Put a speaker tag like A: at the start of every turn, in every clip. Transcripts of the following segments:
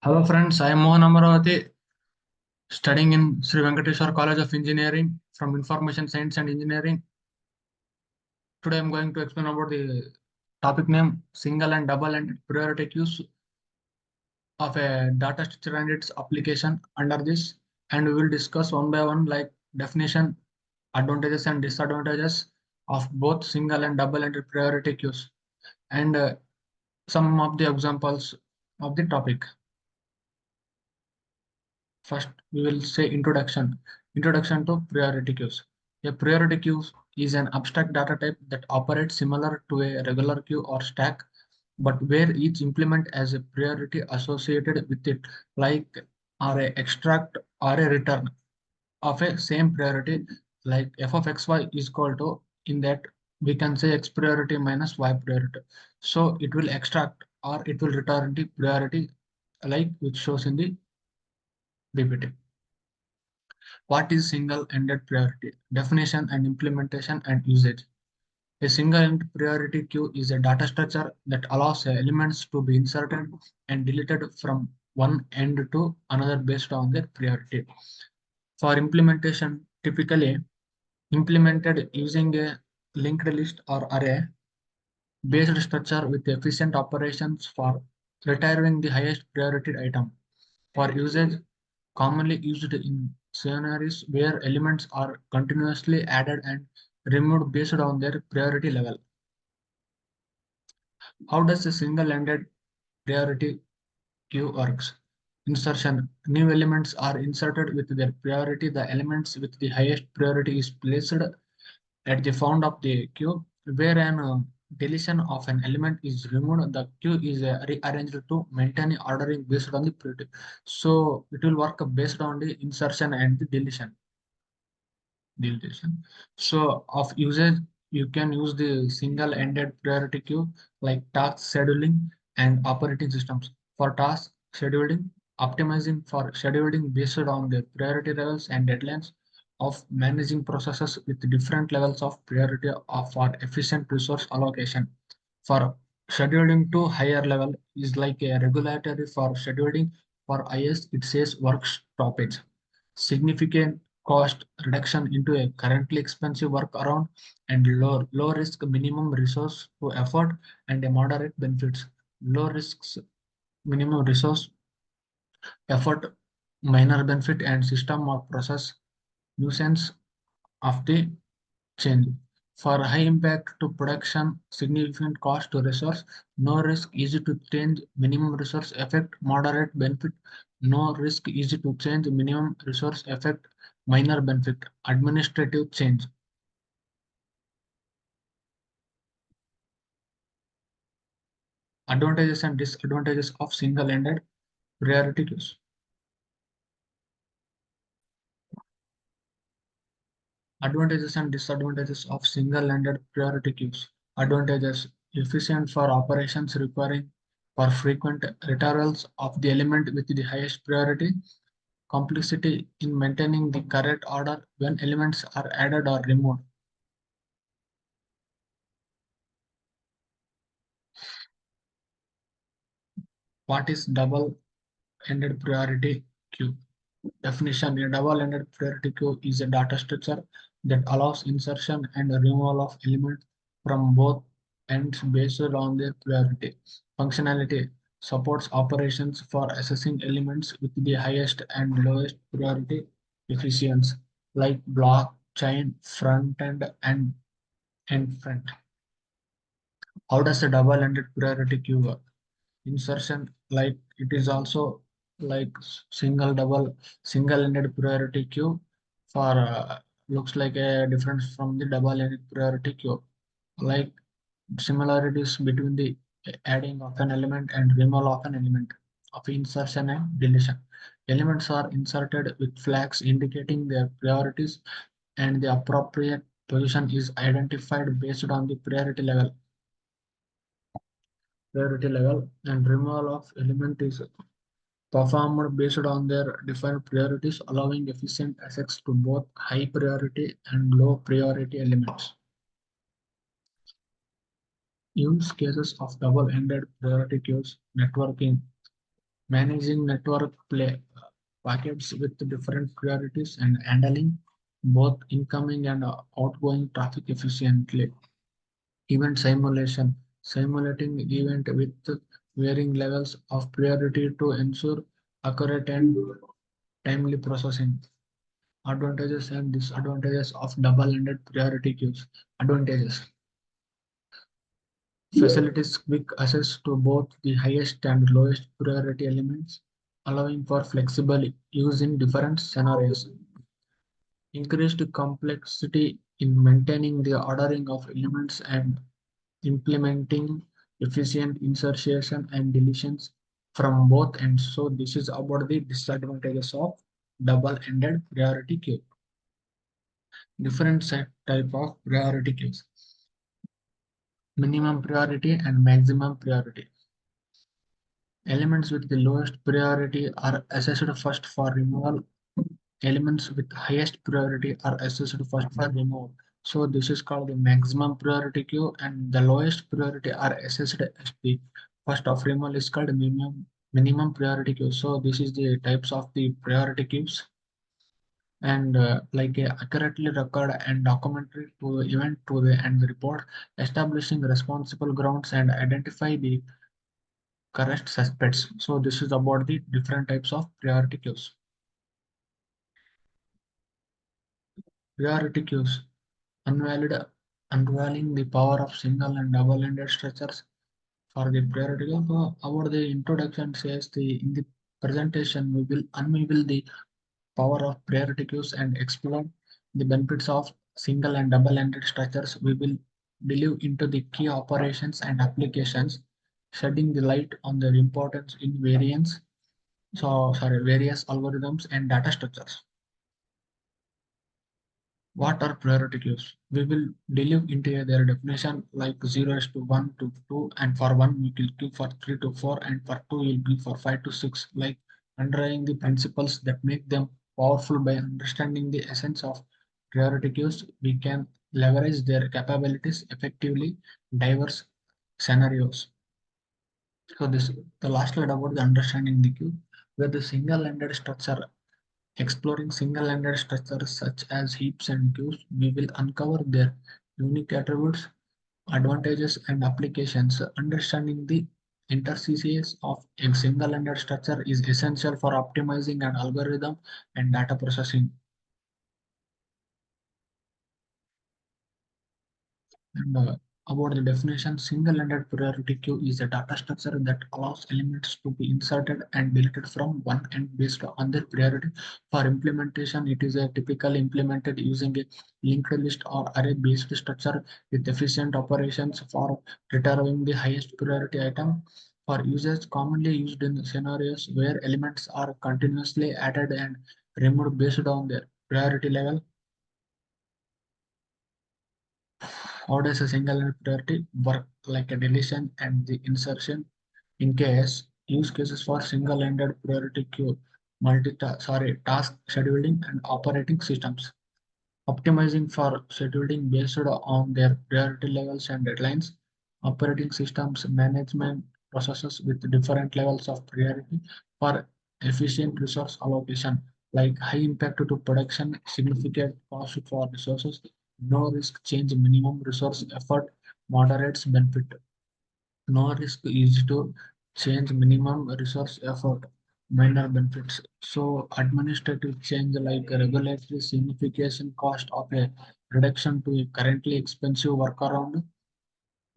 A: Hello friends, I am Mohan Amaravati, studying in Sri Venkateswar College of Engineering from Information Science and Engineering. Today I am going to explain about the topic name single and double and priority queues of a data structure and its application under this, and we will discuss one by one like definition, advantages and disadvantages of both single and double and priority queues, and some of the examples of the topic. First, we will say introduction. Introduction to priority queues. A priority queue is an abstract data type that operates similar to a regular queue or stack, but where each implement has a priority associated with it, like or a extract or a return of a same priority, like f of xy is equal to, in that we can say x priority minus y priority. So it will extract or it will return the priority like which shows in the PPT. What is single-ended priority? Definition and implementation and usage. A single-ended priority queue is a data structure that allows elements to be inserted and deleted from one end to another based on their priority. For implementation, typically implemented using a linked list or array based structure with efficient operations for retrieving the highest priority item. For usage, commonly used in scenarios where elements are continuously added and removed based on their priority level. How does a single-ended priority queue works? Insertion. New elements are inserted with their priority. The elements with the highest priority is placed at the front of the queue. Where an deletion of an element is removed, the queue is rearranged to maintain ordering based on the priority. So it will work based on the insertion and the deletion. So of usage, you can use the single-ended priority queue like task scheduling and operating systems. For task scheduling, optimizing for scheduling based on the priority levels and deadlines of managing processes with different levels of priority for efficient resource allocation. For scheduling to higher level is like a regulatory for scheduling. For IS, it says work stoppage. Significant cost reduction into a currently expensive workaround and low risk minimum resource to effort and a moderate benefits. Low risks minimum resource effort minor benefit and system or process nuisance of the change. For high impact to production, significant cost to resource, no risk, easy to change, minimum resource effect, moderate benefit, no risk, easy to change, minimum resource effect, minor benefit, administrative change. Advantages and disadvantages of single-ended priority queues. Advantages and disadvantages of single-ended priority queues. Advantages: efficient for operations requiring for frequent retrievals of the element with the highest priority. Complexity in maintaining the correct order when elements are added or removed. What is double-ended priority queue? Definition: a double-ended priority queue is a data structure that allows insertion and removal of elements from both ends based on their priority. Functionality: supports operations for assessing elements with the highest and lowest priority efficiency, like block, chain, front end, and end front. How does a double-ended priority queue work? Insertion, like it is also like single-ended priority queue for looks like a difference from the double-ended priority queue, like similarities between the adding of an element and removal of an element of insertion and deletion. Elements are inserted with flags indicating their priorities, and the appropriate position is identified based on the priority level, and removal of element is performed based on their defined priorities, allowing efficient access to both high priority and low priority elements. Use cases of double-ended priority queues: networking. managing network packets with different priorities and handling both incoming and outgoing traffic efficiently. Event simulation, simulating event with varying levels of priority to ensure accurate and timely processing. Advantages and disadvantages of double-ended priority queues. Advantages: facilitates quick access to both the highest and lowest priority elements, allowing for flexible use in different scenarios. Increased complexity in maintaining the ordering of elements and implementing efficient insertion and deletions from both ends. So this is about the disadvantages of double-ended priority queue. Different set type of priority queues. Minimum priority and maximum priority. Elements with the lowest priority are assessed first for removal. Elements with highest priority are assessed first for removal. So this is called the maximum priority queue, and the lowest priority are assessed as the first of removal is called minimum priority queue. So this is the types of the priority queues, and like a accurately record and documentary to the event to the and the report, establishing responsible grounds and identify the correct suspects. So this is about the different types of priority queues. Priority queues, unveiled, unveiling the power of single and double-ended structures for the priority queue. So about the introduction says the in the presentation we will unveil the power of priority queues and explore the benefits of single and double-ended structures. We will delve into the key operations and applications, shedding the light on their importance in various algorithms and data structures. What are priority queues? We will delve into their definition like 0 is to 1 to 2, and for 1 we will queue for 3 to 4, and for 2 will be for 5 to 6, like underlying the principles that make them powerful. By understanding the essence of priority queues, we can leverage their capabilities effectively in diverse scenarios. So this the last slide about the understanding the queue, where the single-ended structure. Exploring single-ended structures such as heaps and queues, we will uncover their unique attributes, advantages, and applications. Understanding the interstices of a single-ended structure is essential for optimizing an algorithm and data processing. And about the definition, single-ended priority queue is a data structure that allows elements to be inserted and deleted from one end based on their priority. For implementation, it is a typically implemented using a linked list or array-based structure with efficient operations for retrieving the highest priority item. For users commonly used in scenarios where elements are continuously added and removed based on their priority level. How does a single priority work like a deletion and the insertion? In case use cases for single-ended priority queue, task scheduling and operating systems. Optimizing for scheduling based on their priority levels and deadlines. Operating systems management processes with different levels of priority for efficient resource allocation, like high impact to production, significant cost for resources, no risk change, minimum resource effort, moderates benefit. No risk is to change, minimum resource effort, minor benefits. So administrative change like regulatory signification cost of a reduction to a currently expensive workaround.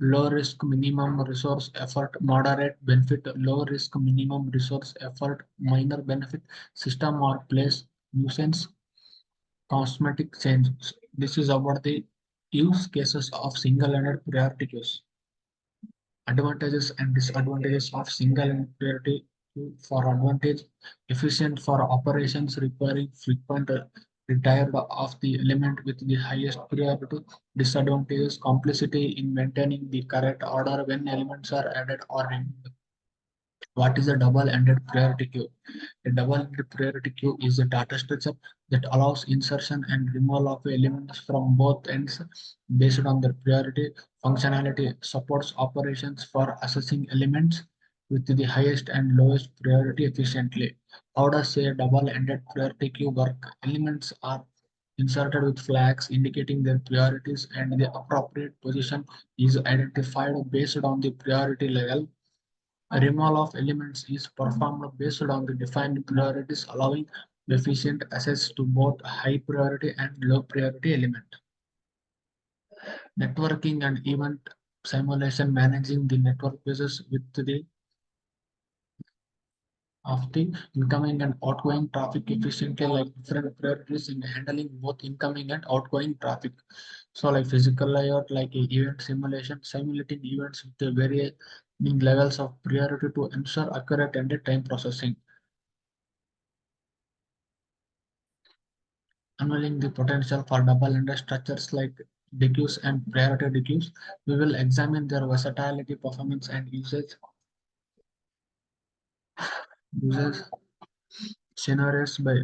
A: Low risk minimum resource effort, moderate benefit. Low risk minimum resource effort, minor benefit. System or place nuisance, cosmetic changes. This is about the use cases of single-ended priority queues. Advantages and disadvantages of single and priority queue. For advantage, efficient for operations requiring frequent retired of the element with the highest priority. Disadvantages, complexity in maintaining the correct order when elements are added or removed. What is a double-ended priority queue? A double-ended priority queue is a data structure that allows insertion and removal of elements from both ends based on their priority. Functionality supports operations for assessing elements with the highest and lowest priority efficiently. How does a double-ended priority queue work? Elements are inserted with flags indicating their priorities, and the appropriate position is identified based on the priority level. A removal of elements is performed based on the defined priorities, allowing efficient access to both high priority and low priority element. Networking and event simulation, managing the network bases with the of the incoming and outgoing traffic efficiently, like different priorities in handling both incoming and outgoing traffic. So like physical layout, like a event simulation, simulating events with the varying levels of priority to ensure accurate and time processing. Unveiling the potential for double-ended structures like dequeues and priority dequeues, we will examine their versatility, performance, and usage scenarios by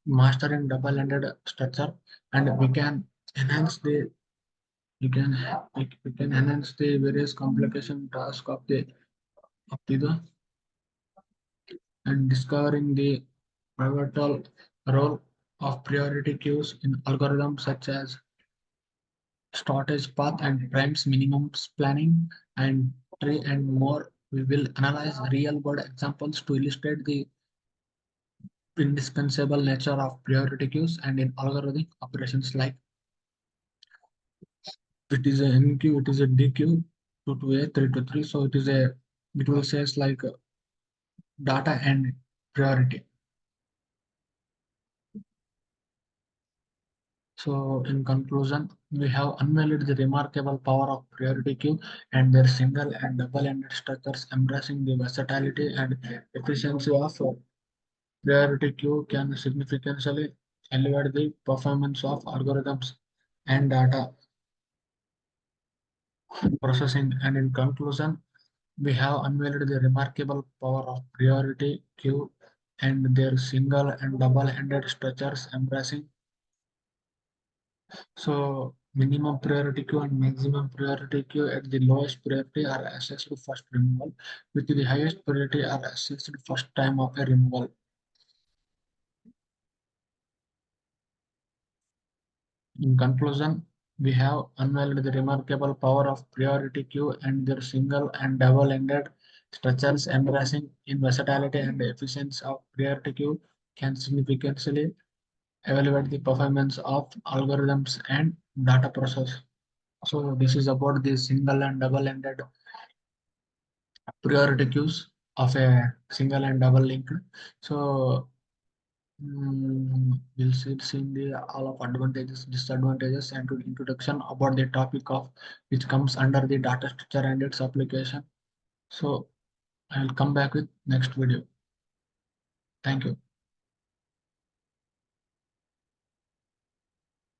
A: mastering double-ended structure, and we can enhance the you can we can enhance the various complication task of the and discovering the pivotal role of priority queues in algorithms such as shortage path and primes minimums planning and tree and more. We will analyze real world examples to illustrate the indispensable nature of priority queues and in algorithmic operations like it is a NQ, it is a DQ, 2 to A, 3 to 3. So it will says like data and priority. So in conclusion, we have unveiled the remarkable power of priority queue and their single and double-ended structures, embracing the versatility and efficiency of priority queue can significantly elevate the performance of algorithms and data processing. And in conclusion, we have unveiled the remarkable power of priority queue and their single and double-ended structures, embracing so minimum priority queue and maximum priority queue at the lowest priority are assessed first removal, with the highest priority are assessed first time of a removal. In conclusion, we have unveiled the remarkable power of priority queue and their single and double-ended structures, embracing in versatility and efficiency of priority queue can significantly evaluate the performance of algorithms and data process. So this is about the single and double-ended priority queues of a single and double linked. So we'll see the all of advantages, disadvantages, and to introduction about the topic of which comes under the data structure and its application. So I'll come back with next video. Thank you.